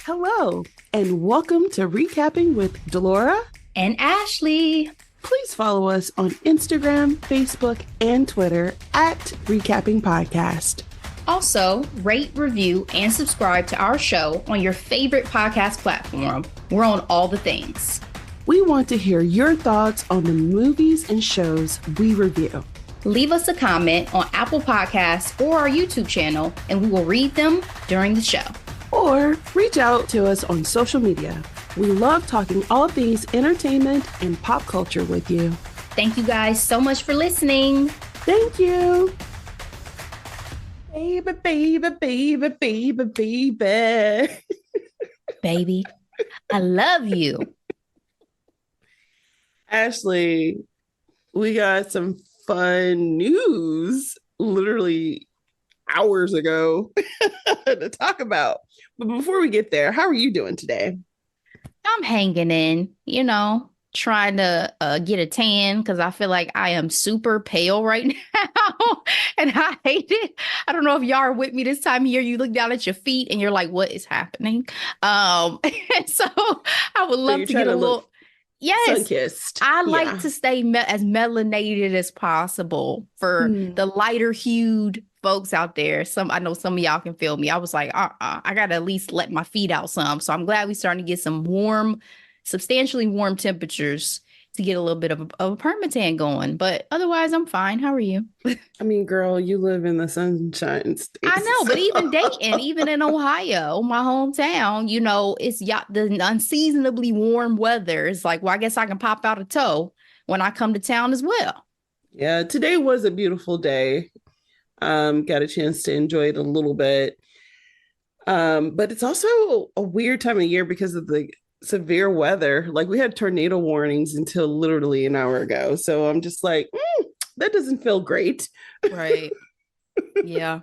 Hello, and welcome to Recapping with Delora and Ashley. Please follow us on Instagram, Facebook, and Twitter at Recapping Podcast. Also, rate, review, and subscribe to our show on your favorite podcast platform. We're on all the things. We want to hear your thoughts on the movies and shows we review. Leave us a comment on Apple Podcasts or our YouTube channel, and we will read them during the show. Or reach out to us on social media. We love talking all things entertainment and pop culture with you. Thank you guys so much for listening. Thank you. Baby, baby, baby, baby, baby. Baby, I love you. Ashley, we got some fun news literally hours ago to talk about. But before we get there, how are you doing today? I'm hanging in, trying to get a tan because I feel like I am super pale right now and I hate it. I don't know if y'all are with me this time of year. You look down at your feet and you're like, what is happening? And so I would love to get a little... Yes, sun-kissed. I like to stay as melanated as possible for the lighter hued folks out there. I know some of y'all can feel me. I was like, I got to at least let my feet out some. So I'm glad we starting to get some substantially warm temperatures to get a little bit of a permatan going. But otherwise, I'm fine. How are you? I mean, girl, you live in the sunshine state. I know, but even Dayton, even in Ohio, my hometown, it's the unseasonably warm weather. It's like, well, I guess I can pop out a toe when I come to town as well. Yeah, today was a beautiful day. Got a chance to enjoy it a little bit. But it's also a weird time of year because of the severe weather. Like we had tornado warnings until literally an hour ago. So I'm just like, that doesn't feel great. Right. Yeah.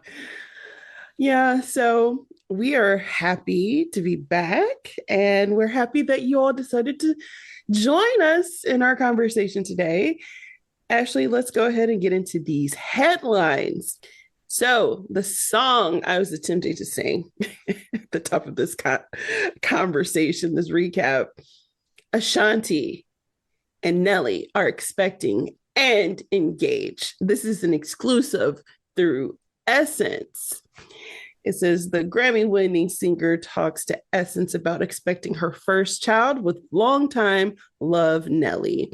Yeah. So we are happy to be back, and we're happy that you all decided to join us in our conversation today. Ashley, let's go ahead and get into these headlines. So the song I was attempting to sing at the top of this conversation, this recap, Ashanti and Nelly are expecting and engaged. This is an exclusive through Essence. It says the Grammy-winning singer talks to Essence about expecting her first child with longtime love Nelly,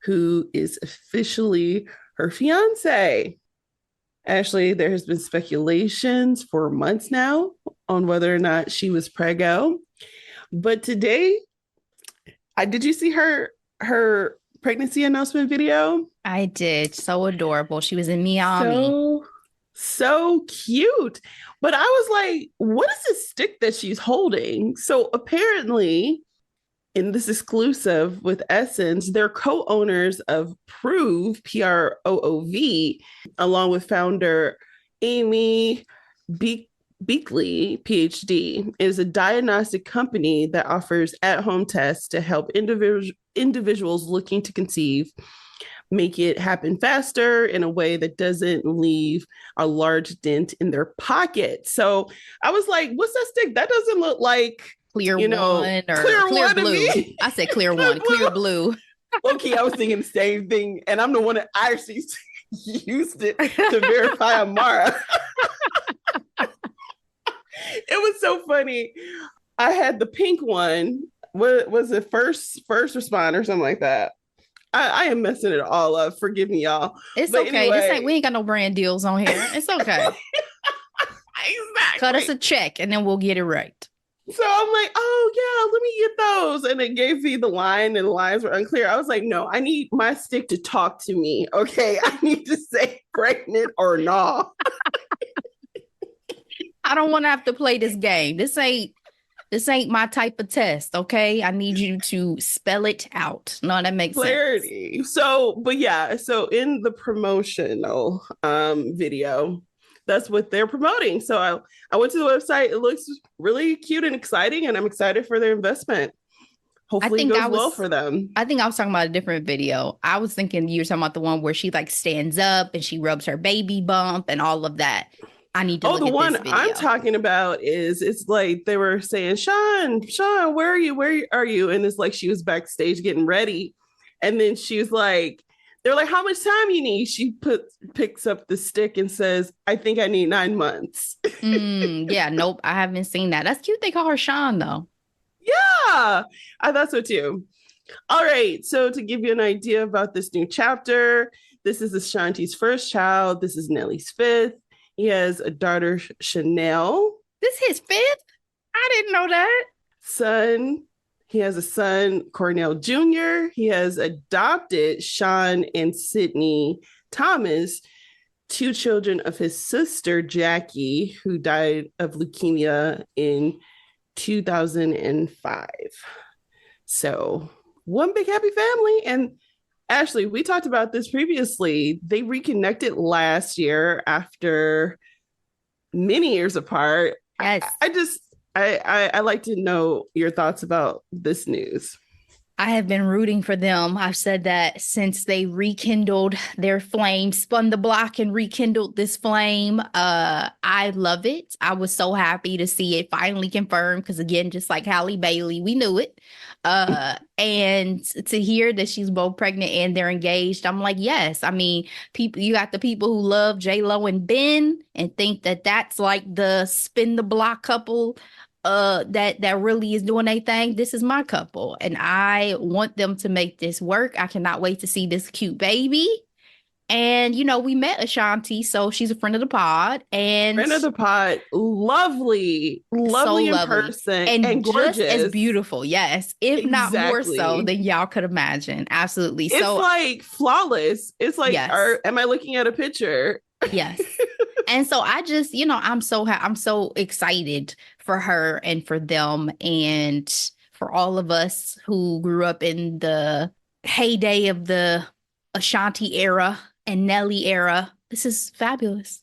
who is officially her fiance. Ashley, there has been speculations for months now on whether or not she was preggo. But today, did you see her pregnancy announcement video? I did. So adorable. She was in Miami. So cute. But I was like, what is this stick that she's holding? So apparently, in this exclusive with Essence, they're co-owners of Prove, Proov, along with founder Amy Beakley, PhD. It is a diagnostic company that offers at-home tests to help individuals looking to conceive make it happen faster in a way that doesn't leave a large dent in their pocket. So I was like, what's that stick? That doesn't look like Clear one or clear blue. I said clear one, clear blue. Okay, I was thinking the same thing. And I'm the one that actually used it to verify Amara. It was so funny. I had the pink one. What was it? First responder or something like that. I am messing it all up. Forgive me, y'all. It's okay. Anyway. We ain't got no brand deals on here. It's okay. Exactly. Cut us a check and then we'll get it right. So I'm like, oh yeah, let me get those. And it gave me the line and the lines were unclear. I was like, no, I need my stick to talk to me. Okay. I need to say pregnant or not. I don't want to have to play this game. This ain't my type of test. Okay. I need you to spell it out. No, that makes clarity. Sense. So in the promotional video, that's what they're promoting. So I went to the website. It looks really cute and exciting, and I'm excited for their investment. Hopefully it goes well for them. I think I was talking about a different video. I was thinking you were talking about the one where she like stands up and she rubs her baby bump and all of that. I need to Oh, look the at one this I'm video. talking about is it's like they were saying, Sean, where are you? Where are you? And it's like she was backstage getting ready. And then she was like, they're like, how much time you need? Picks up the stick and says, I think I need 9 months. Yeah, nope, I haven't seen that. That's cute. They call her Sean though. Yeah, I thought so too. All right. So to give you an idea about this new chapter, this is Ashanti's first child. This is Nelly's fifth. He has a daughter, Chanel. This his fifth? I didn't know that. Son. He has a son, Cornell Jr. He has adopted Sean and Sydney Thomas, two children of his sister, Jackie, who died of leukemia in 2005. So, one big happy family. And Ashley, we talked about this previously. They reconnected last year after many years apart. Yes. I like to know your thoughts about this news. I have been rooting for them. I've said that since they rekindled their flame, spun the block and rekindled this flame. I love it. I was so happy to see it finally confirmed because, again, just like Halle Bailey, we knew it. And to hear that she's both pregnant and they're engaged, I'm like, yes. I mean, people, you got the people who love J-Lo and Ben and think that that's like the spin the block couple that really is doing their thing. This is my couple, and I want them to make this work. I cannot wait to see this cute baby. And we met Ashanti, so she's a friend of the pod, and Friend of the pod, lovely, so in lovely person and gorgeous, just as beautiful. Yes, if not more so than y'all could imagine. Absolutely. It's so like flawless. It's like, yes. Am I looking at a picture? Yes. And so I just, I'm so excited for her and for them and for all of us who grew up in the heyday of the Ashanti era and Nelly era. This is fabulous.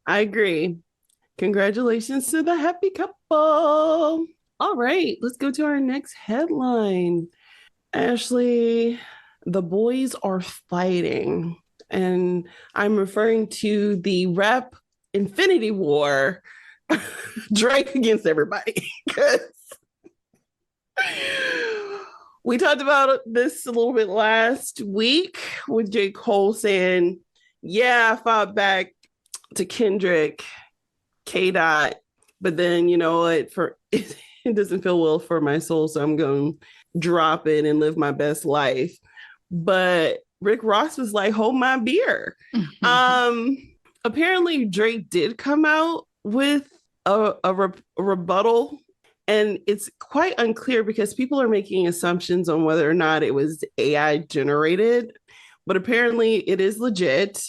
I agree. Congratulations to the happy couple. All right, let's go to our next headline. Ashley, the boys are fighting. And I'm referring to the rap Infinity War, Drake against everybody. We talked about this a little bit last week with J. Cole saying, yeah, I fought back to Kendrick, K. Dot, but then you know what? It doesn't feel well for my soul, so I'm going to drop it and live my best life. But Rick Ross was like, hold my beer. Apparently Drake did come out with a rebuttal, and it's quite unclear because people are making assumptions on whether or not it was AI generated, but apparently it is legit.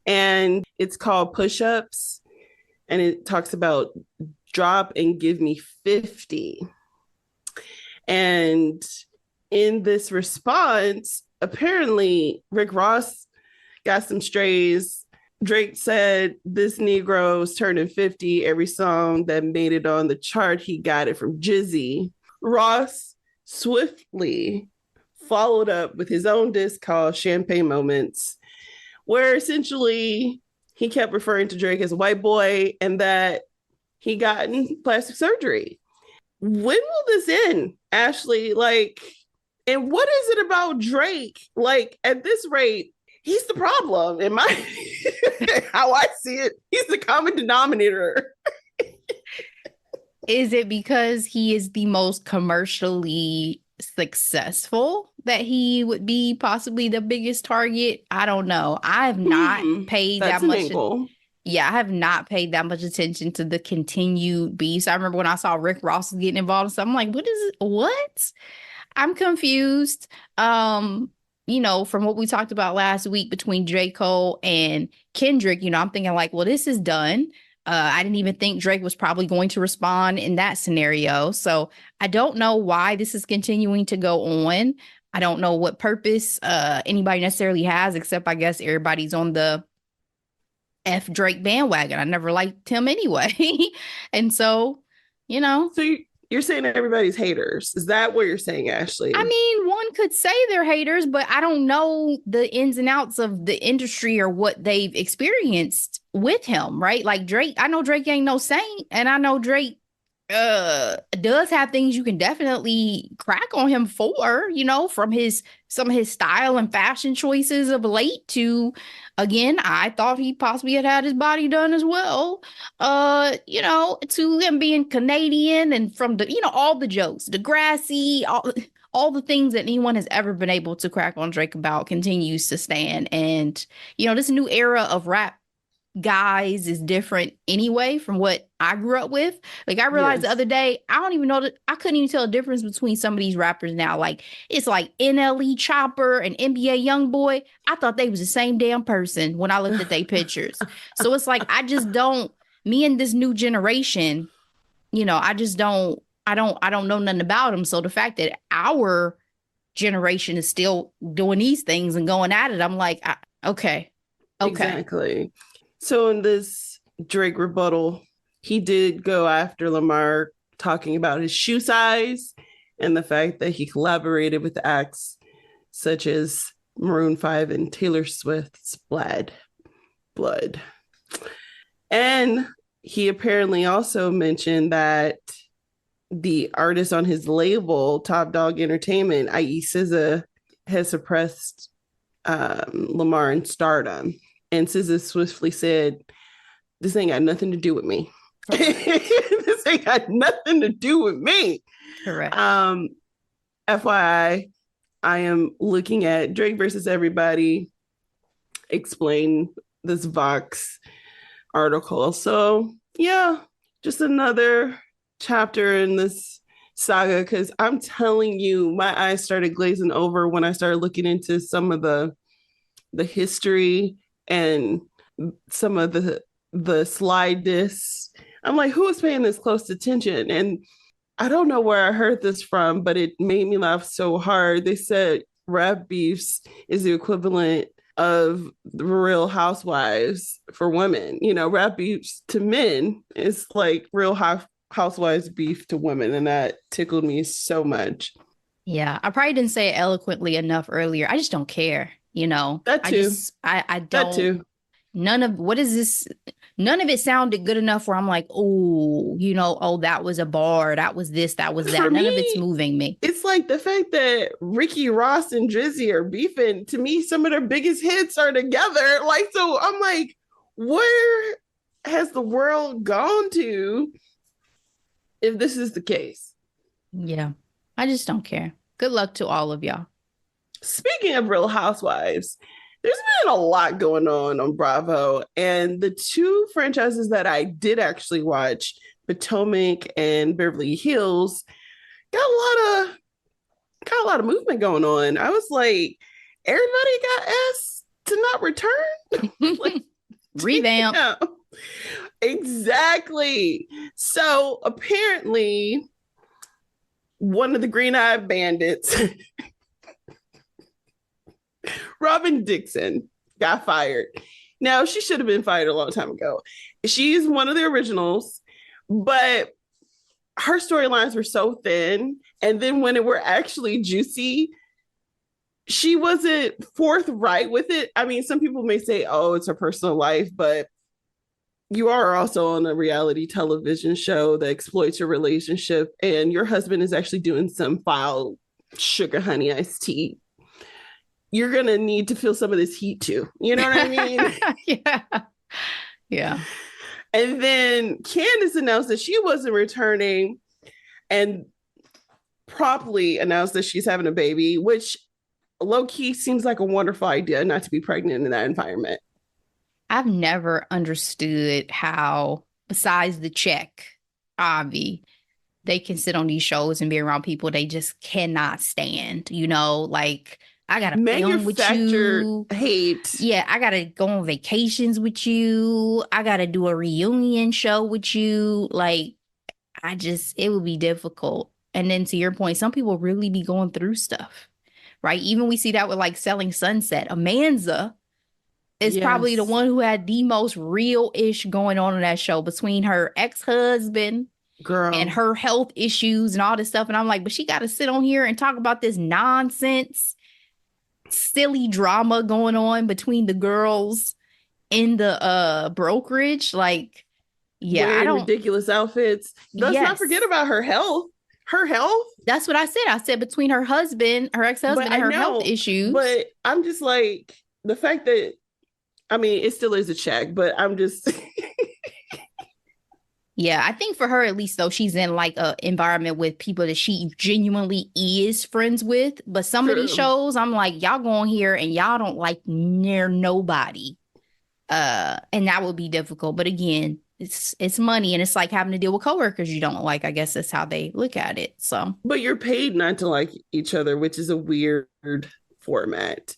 And it's called Push-Ups, and it talks about drop and give me 50. And in this response, apparently Rick Ross got some strays. Drake said this Negro's turning 50. Every song that made it on the chart, he got it from Jizzy. Ross swiftly followed up with his own disc called Champagne Moments, where essentially he kept referring to Drake as a white boy and that he gotten plastic surgery. When will this end, Ashley? And what is it about Drake? At this rate, he's the problem in my how I see it. He's the common denominator. Is it because he is the most commercially successful that he would be possibly the biggest target? I don't know. I have not paid that much. Yeah, I have not paid that much attention to the continued beefs. I remember when I saw Rick Ross was getting involved, so I'm like, what is it? What? I'm confused. From what we talked about last week between J. Cole and Kendrick, I'm thinking like, well, this is done. I didn't even think Drake was probably going to respond in that scenario. So I don't know why this is continuing to go on. I don't know what purpose anybody necessarily has, except I guess everybody's on the F Drake bandwagon. I never liked him anyway. And so, So you're saying everybody's haters. Is that what you're saying, Ashley? I mean, one could say they're haters, but I don't know the ins and outs of the industry or what they've experienced with him, right? Like Drake, I know Drake ain't no saint, and I know Drake does have things you can definitely crack on him for, from his some of his style and fashion choices of late to, again, I thought he possibly had his body done as well. To him being Canadian and from the, all the jokes, the grassy, all the things that anyone has ever been able to crack on Drake about continues to stand. And, this new era of rap guys is different anyway from what I grew up with. Like I realized the Yes. other day, I don't even know that I couldn't even tell the difference between some of these rappers now. Like it's like NLE Chopper and NBA Youngboy. I thought they was the same damn person when I looked at their pictures. So it's like I just don't. Me and this new generation, I just don't. I don't know nothing about them. So the fact that our generation is still doing these things and going at it, I'm like, okay. Exactly. So in this Drake rebuttal, he did go after Lamar, talking about his shoe size and the fact that he collaborated with acts such as Maroon 5 and Taylor Swift's Blood. And he apparently also mentioned that the artist on his label, Top Dog Entertainment, i.e. SZA, has suppressed Lamar in stardom. And SZA swiftly said, "This ain't got nothing to do with me." This ain't got nothing to do with me. Correct. FYI, I am looking at Drake versus Everybody explain this Vox article. So yeah, just another chapter in this saga, because I'm telling you, my eyes started glazing over when I started looking into some of the history and some of the slide discs. I'm like, who is paying this close attention? And I don't know where I heard this from, but it made me laugh so hard. They said rap beefs is the equivalent of the Real Housewives for women. Rap beefs to men is like Real Housewives beef to women. And that tickled me so much. Yeah, I probably didn't say it eloquently enough earlier. I just don't care, That too. I That don't, too. none of what is this? None of it sounded good enough where I'm like, oh, oh, that was a bar, that was this, that was For that. None of it's me, moving me. it's like the fact that Ricky Ross and Drizzy are beefing. To me, some of their biggest hits are together. Like, so I'm like, where has the world gone to if this is the case? Yeah, I just don't care. Good luck to all of y'all. Speaking of Real Housewives, there's been a lot going on Bravo. And the two franchises that I did actually watch, Potomac and Beverly Hills, got a lot of movement going on. I was like, everybody got asked to not return. Like, Revamp. yeah, exactly. So apparently, one of the Green Eyed Bandits, Robin Dixon, got fired. Now, she should have been fired a long time ago. She's one of the originals, but her storylines were so thin. And then when it were actually juicy, she wasn't forthright with it. I mean, some people may say, oh, it's her personal life, but you are also on a reality television show that exploits your relationship, and your husband is actually doing some foul sugar honey iced tea. You're going to need to feel some of this heat too. You know what I mean? Yeah. Yeah. And then Candace announced that she wasn't returning and promptly announced that she's having a baby, which low key seems like a wonderful idea not to be pregnant in that environment. I've never understood how, besides the check, Avi, they can sit on these shows and be around people they just cannot stand. Like I gotta film with you. Hate. Yeah, I gotta go on vacations with you. I gotta do a reunion show with you. Like, it would be difficult. And then to your point, some people really be going through stuff, right? Even we see that with like Selling Sunset. Amanza is probably the one who had the most real-ish going on in that show between her ex-husband and her health issues and all this stuff. And I'm like, but she got to sit on here and talk about this nonsense, silly drama going on between the girls. in the brokerage. Like, yeah, I Wearing don't. ridiculous outfits. Let's not forget Yes, about her health. Her health. that's what I said. I said between her husband, her But ex-husband, I and her health know, issues. but I'm just like the fact that I mean it still is a check, but I'm just Yeah, I think for her at least though, she's in like a environment with people that she genuinely is friends with. But some of these true. shows, I'm like, y'all go on here and y'all don't like near nobody. And that would be difficult. But again, it's money and it's like having to deal with coworkers you don't like. I guess that's how they look at it. So But you're paid not to like each other, which is a weird format.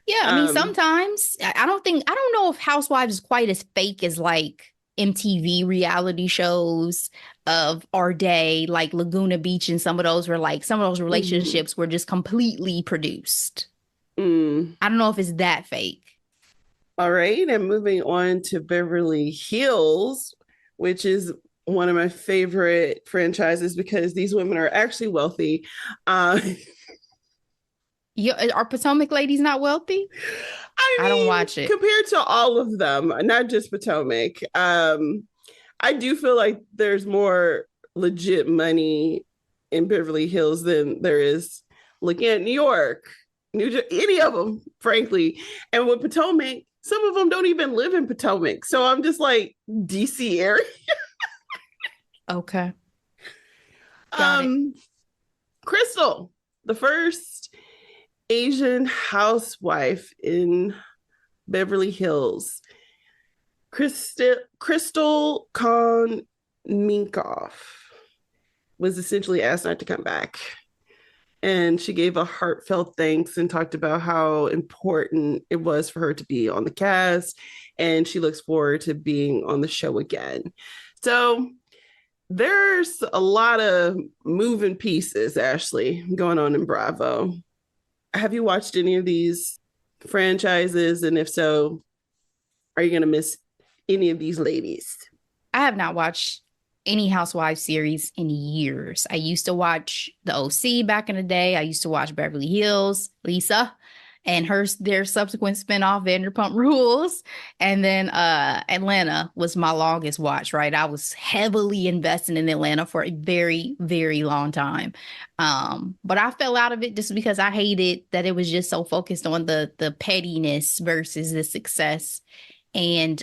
yeah, I mean, Um, sometimes I don't know if Housewives is quite as fake as like MTV reality shows of our day, like Laguna Beach and some of those were like some of those mhm. relationships were just completely produced. Mm. I don't know if it's that fake. All right, and moving on to Beverly Hills, which is one of my favorite franchises because these women are actually wealthy. You, are Potomac ladies not wealthy? I I don't mean, watch it. compared to all of them, not just Potomac, I do feel like there's more legit money in Beverly Hills than there is looking at New York, New Jersey, any of them, frankly. And with Potomac, some of them don't even live in Potomac. So I'm just like DC area. Okay, got it. Um, Crystal, the first Asian housewife in Beverly Hills. Crystal Khan Minkoff was essentially asked not to come back. And she gave a heartfelt thanks and talked about how important it was for her to be on the cast. And she looks forward to being on the show again. So there's a lot of moving pieces, Ashley, going on in Bravo. Have you watched any of these franchises? And if so, are you going to miss any of these ladies? I have not watched any Housewives series in years. I used to watch The OC back in the day. I used to watch Beverly Hills, Lisa, and their subsequent spinoff, Vanderpump Rules. And then Atlanta was my longest watch, right? I was heavily invested in Atlanta for a very, very long time. But I fell out of it just because I hated that it was just so focused on the pettiness versus the success and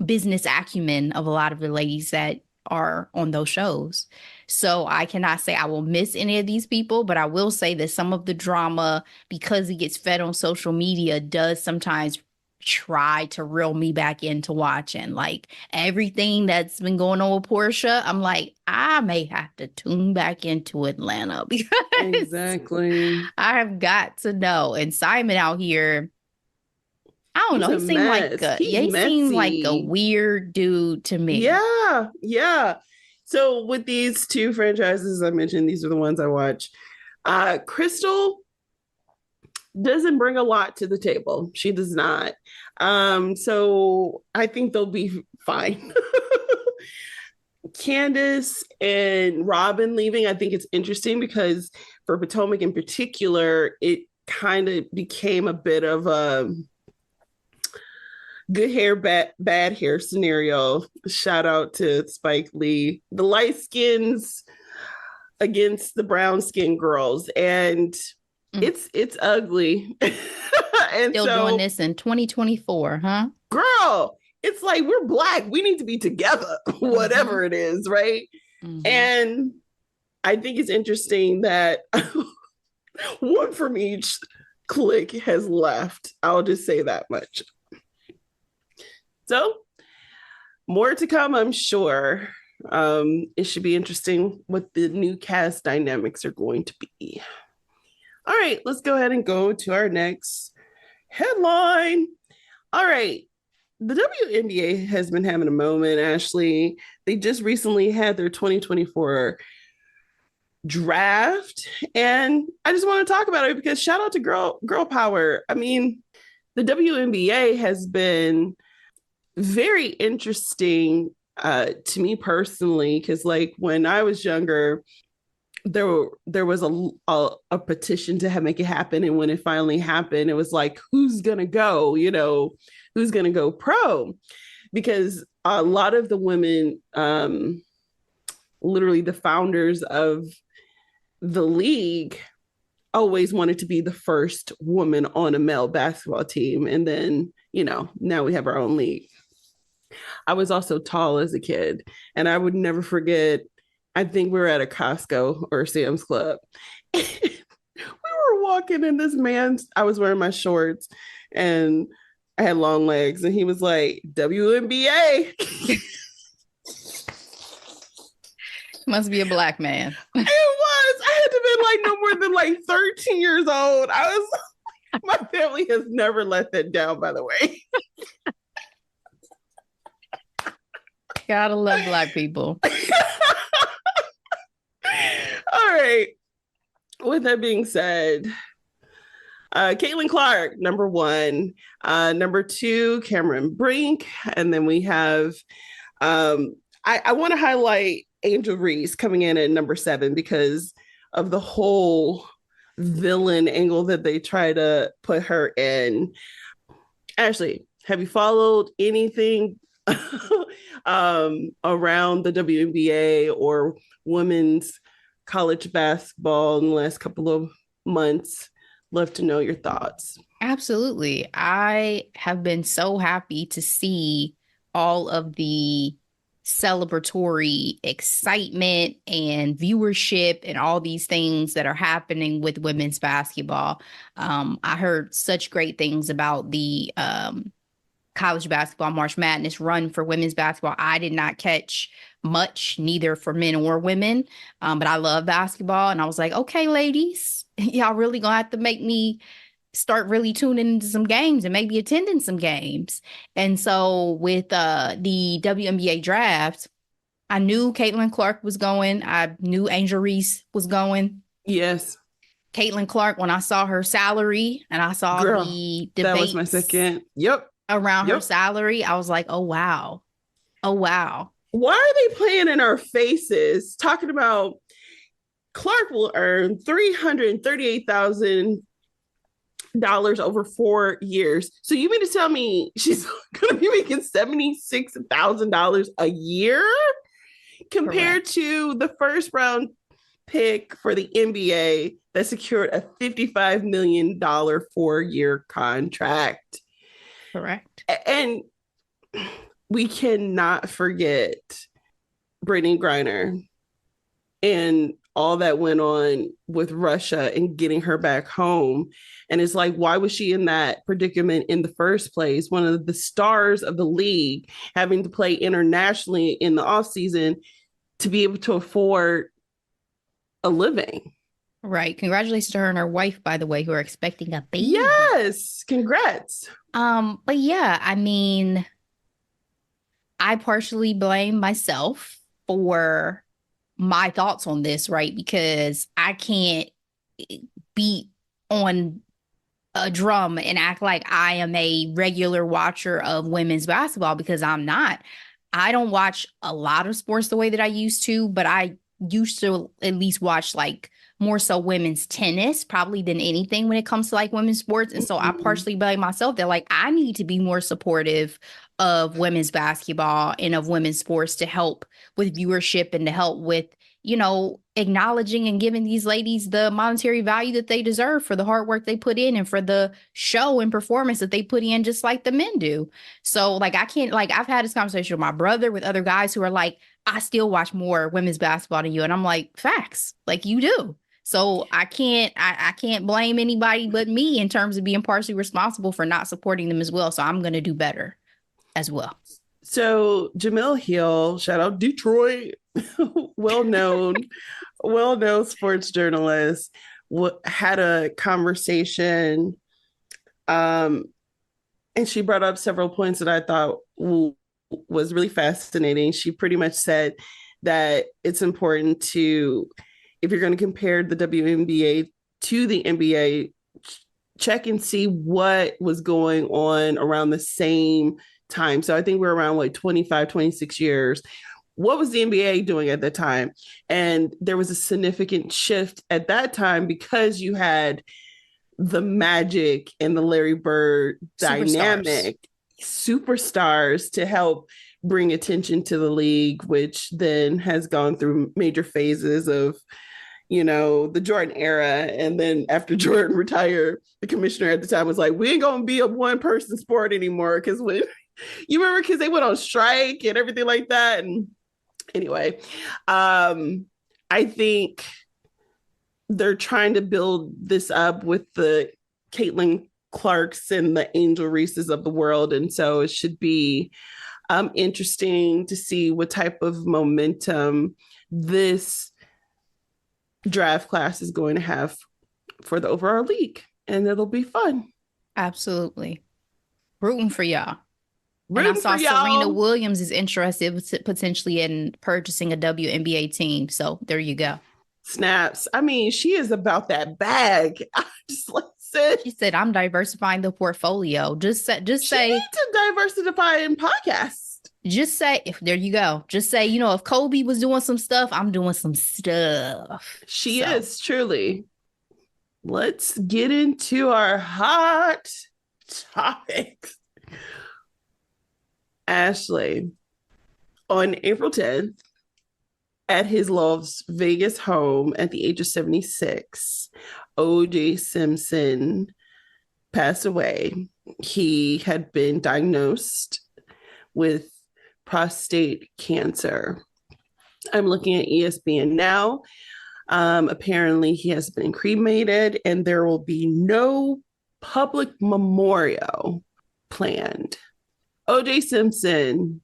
business acumen of a lot of the ladies that are on those shows. So I cannot say I will miss any of these people, but I will say that some of the drama, because it gets fed on social media, does sometimes try to reel me back into watching. Like everything that's been going on with Portia, I'm like, I may have to tune back into Atlanta because Exactly. I have got to know. And Simon out here, I don't He's know. a mess. Yeah, He's he seemed like a messy. weird dude to me. Yeah. Yeah. So with these two franchises I mentioned, these are the ones I watch. Crystal doesn't bring a lot to the table. She does not. So I think they'll be fine. Candace and Robin leaving, I think it's interesting because for Potomac in particular, it kind of became a bit of a good hair, bad hair scenario. Shout out to Spike Lee. The light skins against the brown skin girls, and Mm. it's ugly. And Still doing so, this in 2024, huh? girl, it's like we're black. We need to be together, Mm-hmm. whatever it is, right? Mm-hmm. And I think it's interesting that one from each clique has left. I'll just say that much. So more to come, I'm sure. It should be interesting what the new cast dynamics are going to be. All right, let's go ahead and go to our next headline. All right, the WNBA has been having a moment, Ashley. They just recently had their 2024 draft, and I just want to talk about it because shout out to girl power. I mean, the WNBA has been very interesting to me personally because like when I was younger there was a petition to have, make it happen, and when it finally happened it was like who's gonna go, you know, who's going to go pro, because a lot of the women, literally the founders of the league, always wanted to be the first woman on a male basketball team. And then, now we have our own league. I was also tall as a kid, and I would never forget. I think we were at a Costco or Sam's Club. We were walking, and this man, I was wearing my shorts and I had long legs, and he was like, WNBA. Must be a black man. It was. I had to be like no more than like 13 years old. My family has never let that down, by the way. Gotta love black people. All right. With that being said, Caitlin Clark, number one. Number two, Cameron Brink. And then we have, I want to highlight Angel Reese coming in at number 7 because of the whole villain angle that they try to put her in. Ashley, have you followed anything around the WNBA or women's college basketball in the last couple of months? Love to know your thoughts. Absolutely. I have been so happy to see all of the celebratory excitement and viewership and all these things that are happening with women's basketball. I heard such great things about the college basketball March Madness run for women's basketball. I did not catch much, neither for men or women, but I love basketball. And I was like, okay, ladies, y'all really gonna have to make me start really tuning into some games and maybe attending some games. And so with the WNBA draft, I knew Caitlin Clark was going. I knew Angel Reese was going. Yes. Caitlin Clark, when I saw her salary and I saw the debate, that was my second. Yep. Around her salary, I was like, oh, wow. Oh, wow. Why are they playing in our faces talking about Clark will earn $338,000 over 4 years? So you mean to tell me she's going to be making $76,000 a year compared Correct. to the first round pick for the NBA that secured a $55 million 4-year contract? Correct. And we cannot forget Brittany Griner and all that went on with Russia and getting her back home. And it's like, why was she in that predicament in the first place? One of the stars of the league having to play internationally in the offseason to be able to afford a living. Right. Congratulations to her and her wife, by the way, who are expecting a baby. Yes. Congrats. But yeah, I mean, I partially blame myself for my thoughts on this, right? Because I can't beat on a drum and act like I am a regular watcher of women's basketball, because I'm not. I don't watch a lot of sports the way that I used to, but I used to at least watch like more so women's tennis probably than anything when it comes to like women's sports. And so I partially blame myself that like I need to be more supportive of women's basketball and of women's sports to help with viewership and to help with, acknowledging and giving these ladies the monetary value that they deserve for the hard work they put in and for the show and performance that they put in, just like the men do. So like, I can't, like, I've had this conversation with my brother, with other guys who are like, I still watch more women's basketball than you. And I'm like, facts, like you do. So I can't blame anybody but me in terms of being partially responsible for not supporting them as well. So I'm going to do better as well. So Jamil Hill, shout out Detroit, well-known sports journalist, had a conversation, and she brought up several points that I thought was really fascinating. She pretty much said that it's important to, if you're going to compare the WNBA to the NBA, check and see what was going on around the same time. So I think we're around like 25, 26 years. What was the NBA doing at that time? And there was a significant shift at that time because you had the Magic and the Larry Bird dynamic. superstars to help bring attention to the league, which then has gone through major phases of, the Jordan era. And then after Jordan retired, the commissioner at the time was like, we ain't going to be a one person sport anymore. Because when you remember, because they went on strike and everything like that. And anyway, I think they're trying to build this up with the Caitlin Clarks and the Angel Reeses of the world. And so it should be interesting to see what type of momentum this draft class is going to have for the overall league. And it'll be fun. Absolutely. Rooting for y'all. Rooting and I saw for y'all. Serena Williams is interested potentially in purchasing a WNBA team. So there you go. Snaps. I mean, she is about that bag. I just like said. She said, I'm diversifying the portfolio. Just say to diversify in podcasts. Just say, there you go. Just say, if Kobe was doing some stuff, I'm doing some stuff. She is truly. Let's get into our hot topics. Ashley, on April 10th, at his Las Vegas home at the age of 76, OJ Simpson passed away. He had been diagnosed with prostate cancer. I'm looking at ESPN now. Apparently, he has been cremated, and there will be no public memorial planned. OJ Simpson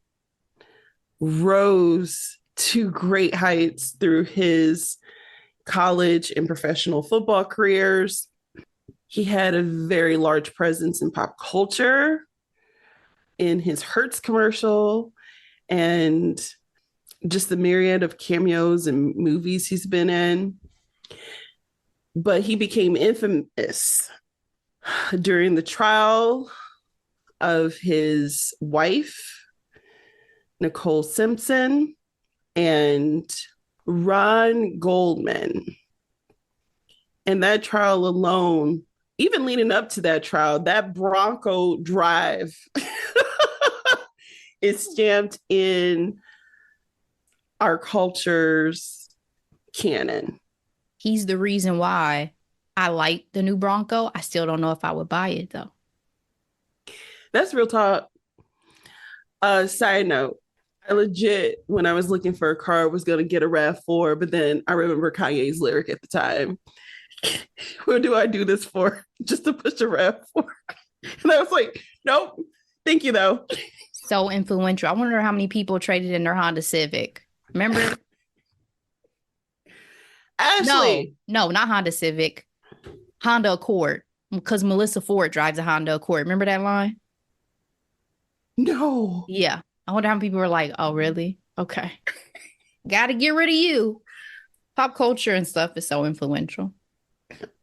rose to great heights through his college and professional football careers. He had a very large presence in pop culture, in his Hertz commercial, and just the myriad of cameos and movies he's been in. But he became infamous during the trial of his wife, Nicole Simpson, and Ron Goldman. And that trial alone, even leading up to that trial, that Bronco drive is stamped in our culture's canon. He's the reason why I like the new Bronco. I still don't know if I would buy it, though. That's real talk. Side note, I legit, when I was looking for a car, was going to get a RAV4, but then I remember Kanye's lyric at the time. What do I do this for? Just to push a RAV4? And I was like, nope, thank you, though. So influential. I wonder how many people traded in their Honda Civic. Remember? Ashley. No, not Honda Civic. Honda Accord. Because Melissa Ford drives a Honda Accord. Remember that line? No. Yeah. I wonder how many people were like, oh, really? Okay. Got to get rid of you. Pop culture and stuff is so influential.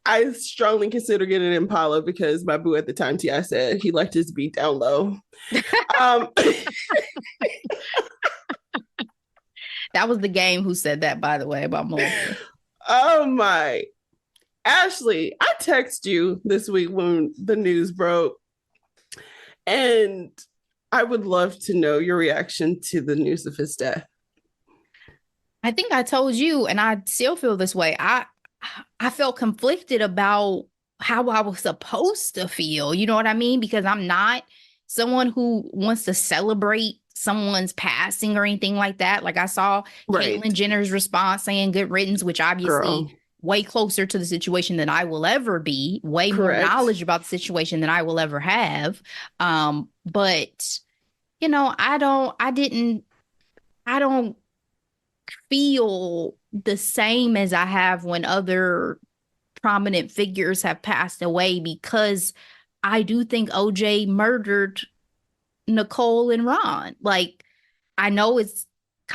I strongly consider getting an Impala because my boo at the time, T.I. said he liked his beat down low. That was the game who said that, by the way, about Melissa. Oh, my. Ashley, I texted you this week when the news broke, and I would love to know your reaction to the news of his death. I think I told you, and I still feel this way. I felt conflicted about how I was supposed to feel. You know what I mean? Because I'm not someone who wants to celebrate someone's passing or anything like that. Like I saw Caitlyn Jenner's response saying good riddance, which obviously way closer to the situation than I will ever be, way more knowledge about the situation than I will ever have. But I don't feel the same as I have when other prominent figures have passed away, because I do think OJ murdered Nicole and Ron. Like, I know it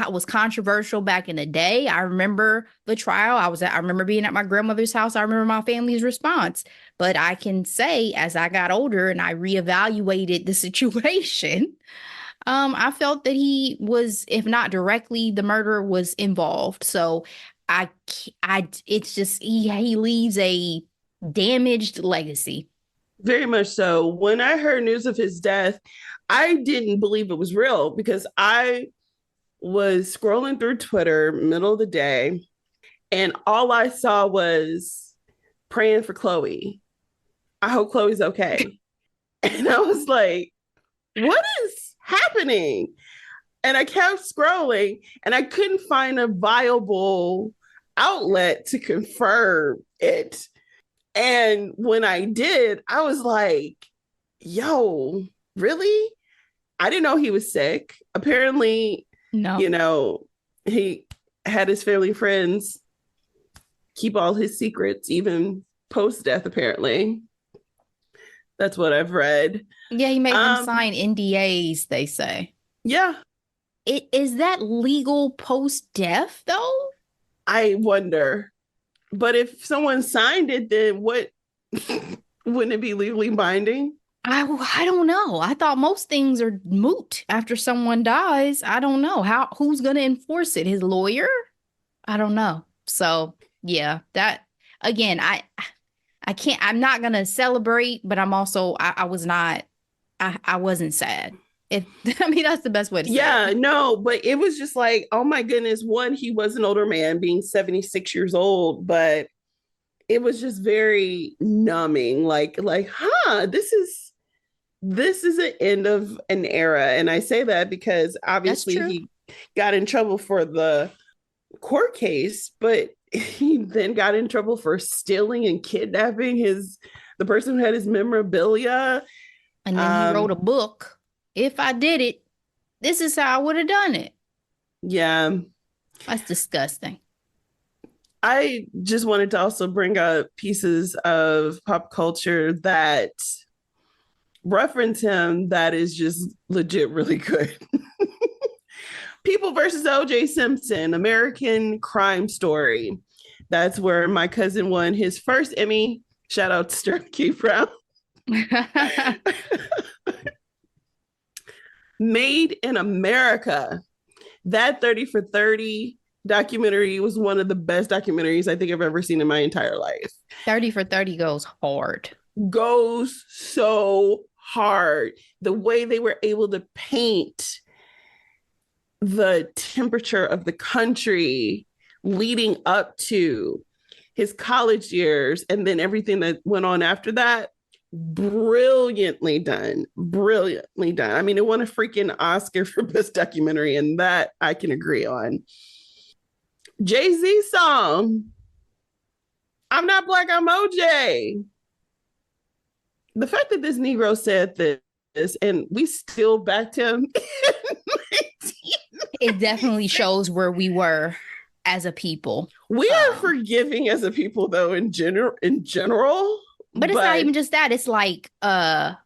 was controversial back in the day. I remember the trial. I remember being at my grandmother's house. I remember my family's response. But I can say, as I got older and I reevaluated the situation, I felt that he was, if not directly, the murderer was involved. So it's just he leaves a damaged legacy. Very much so. When I heard news of his death, I didn't believe it was real because I was scrolling through Twitter middle of the day and all I saw was praying for Chloe. I hope Chloe's okay. And I was like, what is happening? And I kept scrolling and I couldn't find a viable outlet to confirm it. And when I did, I was like, yo, really? I didn't know he was sick. Apparently, No. you know, he had his family friends keep all his secrets, even post death, apparently. That's what I've read. Yeah, he made them Um, sign NDAs, they say. yeah, Is that legal post-death, though? I wonder. But if someone signed it, then what wouldn't it be legally binding? I don't know. I thought most things are moot after someone dies. I don't know. Who's gonna enforce it? His lawyer? I don't know. So yeah, that again, I can't, I'm not gonna celebrate, but I'm also I was not I wasn't sad. If I mean that's the best way to say it. Yeah, no, but it was just like, oh my goodness, one, he was an older man being 76 years old, but it was just very numbing. Huh, this is an end of an era. And I say that because That's obviously true. he got in trouble for the court case, but he then got in trouble for stealing and kidnapping the person who had his memorabilia. And then he wrote Um, a book. If I did it, this is how I would have done it. yeah, That's disgusting. I just wanted to also bring up pieces of pop culture that reference him that is just legit really good. People versus OJ Simpson, American Crime Story. That's where my cousin won his first Emmy. Shout out to Sterling K. Brown. Made in America. That 30 for 30 documentary was one of the best documentaries I think I've ever seen in my entire life. 30 for 30 goes hard. Goes so hard. The way they were able to paint the temperature of the country leading up to his college years and then everything that went on after that, brilliantly done. Brilliantly done. I mean, it won a freaking Oscar for best documentary, and that I can agree on. Jay-Z song, I'm not black, I'm OJ. The fact that this Negro said this and we still backed him. It definitely shows where we were as a people. We are forgiving as a people, though, in general. But it's not But even just that. It's like, one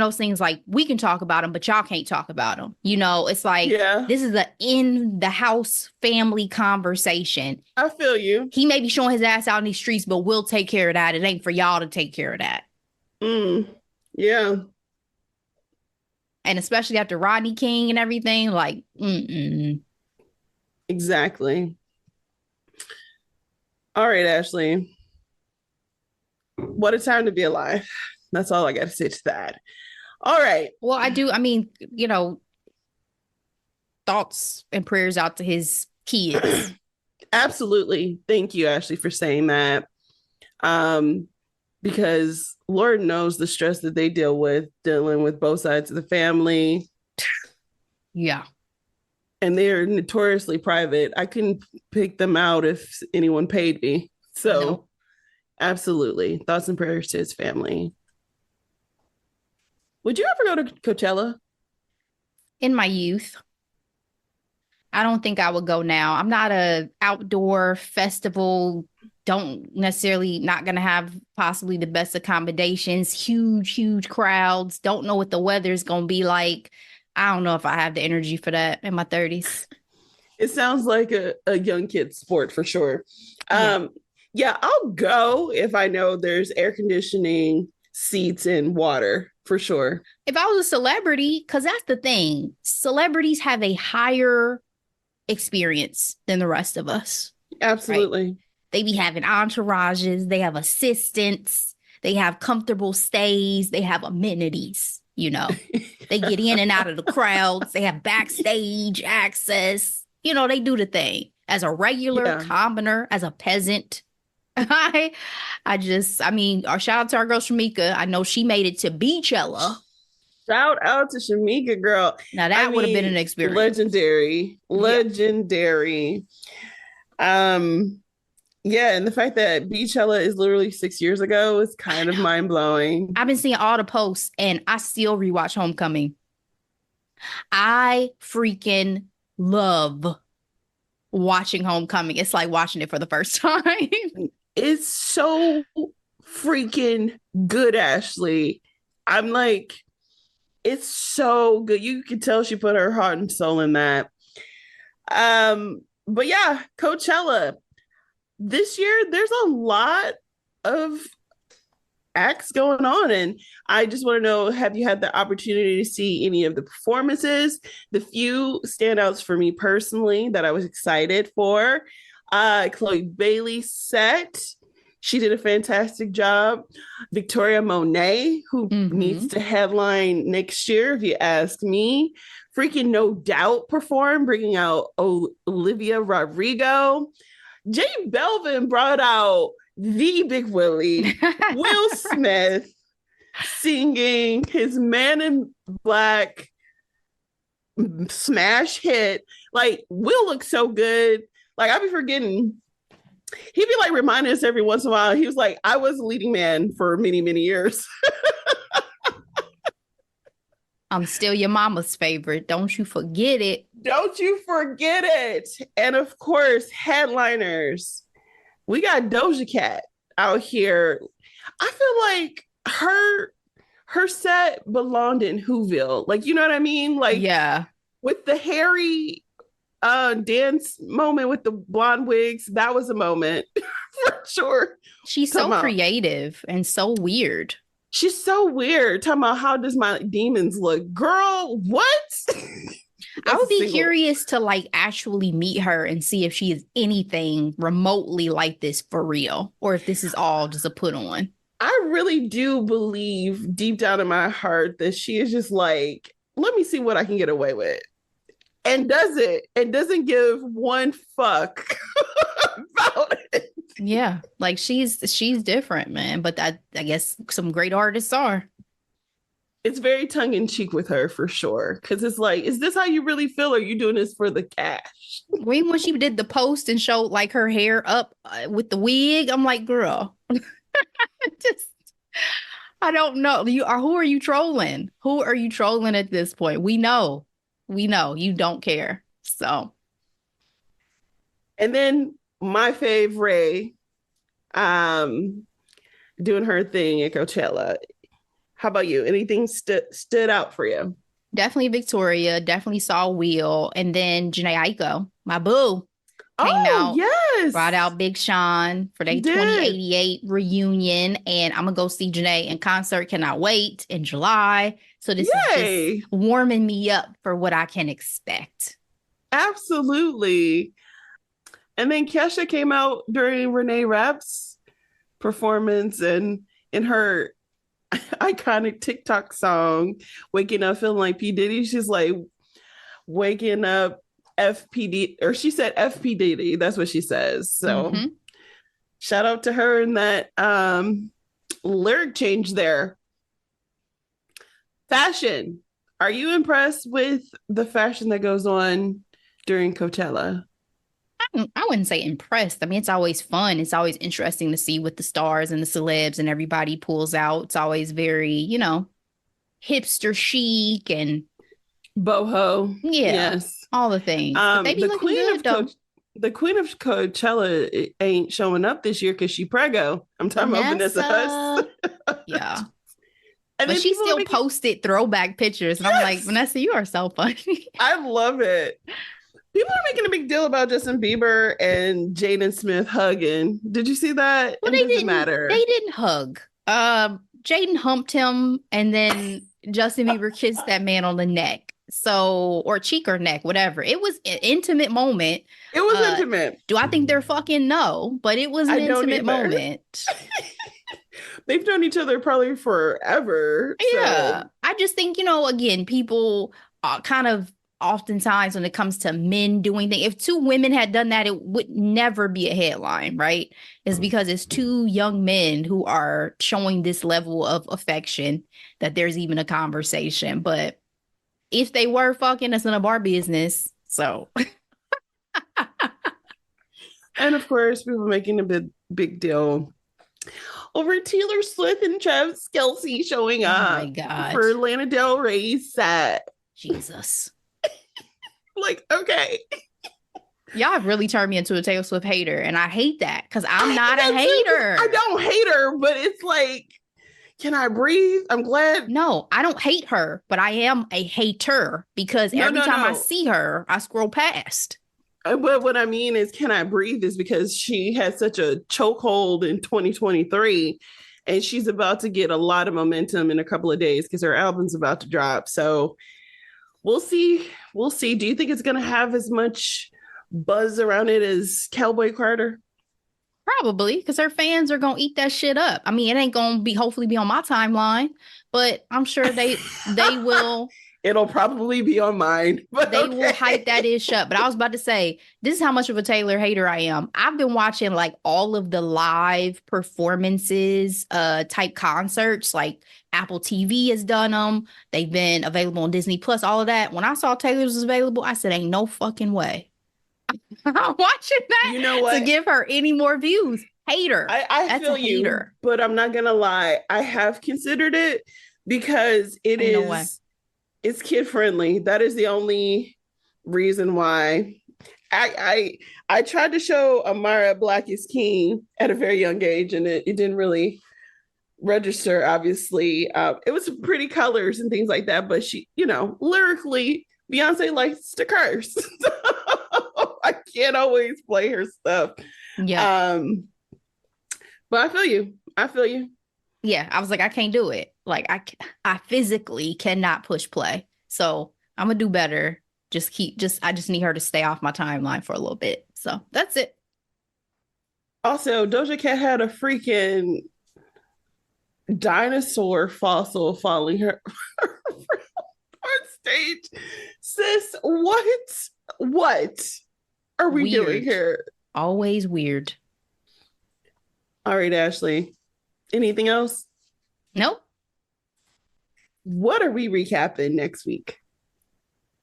of those things like we can talk about them, but y'all can't talk about them. It's like yeah, this is a in the house family conversation. I feel you. He may be showing his ass out in these streets, but we'll take care of that. It ain't for y'all to take care of that. Mm, yeah, And especially after Rodney King and everything, like, exactly. All right, Ashley. What a time to be alive. That's all I got to say to that. All right. Well, I do. I mean, thoughts and prayers out to his kids. Absolutely. Thank you, Ashley, for saying that. Um, because Lord knows the stress that they dealing with both sides of the family. Yeah. And they're notoriously private. I couldn't pick them out if anyone paid me. So, No. absolutely. Thoughts and prayers to his family. Would you ever go to Coachella? In my youth, I don't think I would go now. I'm not a outdoor festival. Don't necessarily not going to have possibly the best accommodations, huge crowds. Don't know what the weather is going to be like. I don't know if I have the energy for that in my 30s. It sounds like a young kid sport for sure. Yeah. Yeah, I'll go if I know there's air conditioning, seats, and water for sure. If I was a celebrity, because that's the thing, celebrities have a higher experience than the rest of us. Right? Absolutely. They be having entourages, they have assistants, They have comfortable stays. They have amenities, you know. They get in and out of the crowds. They have backstage access. You know, they do the thing. As a regular Yeah. commoner, as a peasant, I mean, our shout out to our girl Shamika. I know she made it to Beachella. Shout out to Shamika, girl. Now I that would have been mean, an experience. legendary, Yeah. legendary. Yeah, and the fact that Beachella is literally 6 years ago is kind of mind blowing. I've been seeing all the posts and I still rewatch Homecoming. I freaking love watching Homecoming. It's like watching it for the first time. It's so freaking good, Ashley. I'm like, it's so good. You can tell she put her heart and soul in that. But yeah, Coachella. This year, there's a lot of acts going on. And I just want to know, have you had the opportunity to see any of the performances? The few standouts for me personally that I was excited for. Chloe Bailey's set. She did a fantastic job. Victoria Monet, who needs to headline next year, if you ask me. Freaking No Doubt performed, bringing out Olivia Rodrigo. Jay Belvin brought out the Big Willie, Will Smith, singing his Man in Black smash hit. Like, Will looks so good. Like, I be forgetting. He'd be like reminding us every once in a while. He was like, I was a leading man for many, many years. I'm still your mama's favorite. Don't you forget it. Don't you forget it. And of course, headliners. We got Doja Cat out here. I feel like her set belonged in Whoville. Like, you know what I mean? Like, yeah, with the hairy dance moment with the blonde wigs, that was a moment for sure. She's so creative and so weird. She's so weird. Talking about, how does my demons look? Girl, what? I would be curious to like actually meet her and see if she is anything remotely like this for real, or if this is all just a put on. I really do believe deep down in my heart that she is just like, let me see what I can get away with. And does it, and doesn't give one fuck about it. Yeah, like she's different, man. But I guess some great artists are. It's very tongue-in-cheek with her for sure. Because it's like, is this how you really feel? Or are you doing this for the cash? When she did the post and showed like her hair up with the wig, I'm like, girl, I don't know. Who are you trolling? Who are you trolling at this point? We know you don't care. So. And then my favorite, doing her thing at Coachella. How about you? Anything stood out for you? Definitely Victoria. Definitely saw Will. And then Jhené Aiko, my boo, came out. Yes. Brought out Big Sean for their 2088 reunion. And I'm going to go see Jhené in concert. Cannot wait in July. So this is just warming me up for what I can expect. Absolutely. And then Kesha came out during Renee Rapp's performance, and in her iconic TikTok song, Waking Up Feeling Like P. Diddy, she's like, waking up FPD, or she said FP Diddy. That's what she says. So shout out to her in that lyric change there. Fashion. Are you impressed with the fashion that goes on during Coachella? I wouldn't say impressed. I mean, it's always fun. It's always interesting to see what the stars and the celebs and everybody pulls out. It's always very, hipster chic and boho. Yeah. Yes. All the things. But they be looking good, though. The queen of Coachella ain't showing up this year because she preggo. I'm talking about Vanessa Hudson. Yeah. But she still posted throwback pictures. And I'm like, Vanessa, you are so funny. I love it. People are making a big deal about Justin Bieber and Jaden Smith hugging. Did you see that? Well, it doesn't matter. They didn't hug. Jaden humped him, and then Justin Bieber kissed that man on the neck. So, or cheek or neck, whatever. It was an intimate moment. It was intimate. Do I think they're fucking? No, but it was an intimate moment. They've known each other probably forever. Yeah. So I just think, you know, again, people kind of oftentimes when it comes to men doing things, if two women had done that, it would never be a headline, right? It's because it's two young men who are showing this level of affection that there's even a conversation. But if they were fucking, it's none of our business. So, and of course, people making a big deal over Taylor Swift and Travis Kelce showing oh my up God. for Lana Del Rey's set. Jesus. Like, okay. Y'all have really turned me into a Taylor Swift hater, and I hate that because I'm not a hater. I don't hate her, but it's like, can I breathe? I'm glad. No, I don't hate her, but I am a hater because every time I see her, I scroll past. But what I mean is, can I breathe? Is because she had such a chokehold in 2023, and she's about to get a lot of momentum in a couple of days because her album's about to drop. So we'll see. We'll see. Do you think it's going to have as much buzz around it as Cowboy Carter? Probably because her fans are gonna eat that shit up. I mean, it ain't gonna be hopefully be on my timeline, but I'm sure they will. It'll probably be on mine, but they will hype that ish up. But I was about to say, this is how much of a Taylor hater I am. I've been watching like all of the live performances, type concerts, like Apple TV has done them. They've been available on Disney Plus, all of that. When I saw Taylor's was available, I said, ain't no fucking way. I'm watching that, you know what, to give her any more views. Hater. I feel you, but I'm not gonna lie. I have considered it because it's kid friendly. That is the only reason why. I tried to show Amara Black is King at a very young age, and it didn't really register. Obviously, it was pretty colors and things like that, but she, lyrically, Beyonce likes to curse. I can't always play her stuff. Yeah. But I feel you. Yeah, I was like, I can't do it. Like, I physically cannot push play. So I'm gonna do better. I just need her to stay off my timeline for a little bit. So that's it. Also, Doja Cat had a freaking dinosaur fossil following her on stage. Sis, what are we doing here? Always weird. All right, Ashley. Anything else? Nope. What are we recapping next week?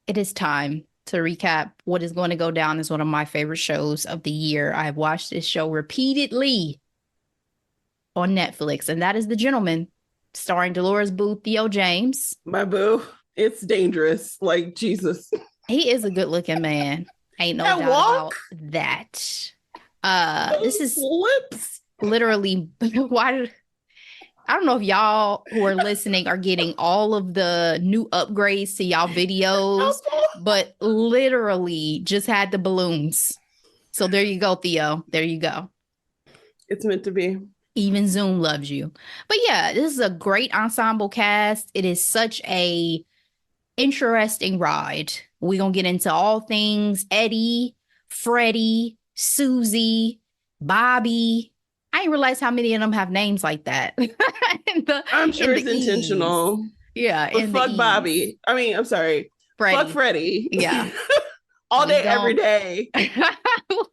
It is time to recap what is going to go down as one of my favorite shows of the year. I have watched this show repeatedly on Netflix, and that is The Gentleman, starring Dolores Boo, Theo James. My boo. It's dangerous. Like, Jesus. He is a good-looking man. Ain't no doubt about that. This is lips. Literally, I don't know if y'all who are listening are getting all of the new upgrades to y'all videos, but literally just had the balloons. So there you go, Theo. There you go. It's meant to be. Even Zoom loves you. But yeah, this is a great ensemble cast. It is such a interesting ride. We're going to get into all things Eddie, Freddie, Susie, Bobby. I didn't realize how many of them have names like that. I'm sure it's intentional. Yeah. But fuck Bobby. I mean, I'm sorry. Freddie. Fuck Freddie. Yeah. All day, every day.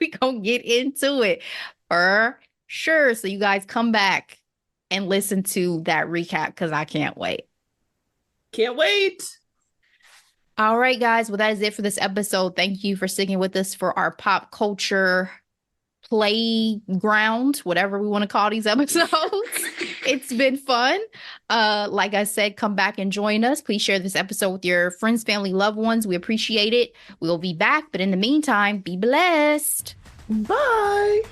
We gonna get into it for sure. So you guys come back and listen to that recap because I can't wait. Can't wait. All right, guys. Well, that is it for this episode. Thank you for sticking with us for our pop culture playground, whatever we want to call these episodes. It's been fun. Like I said, come back and join us. Please share this episode with your friends, family, loved ones. We appreciate it. We'll be back. But in the meantime, be blessed. Bye.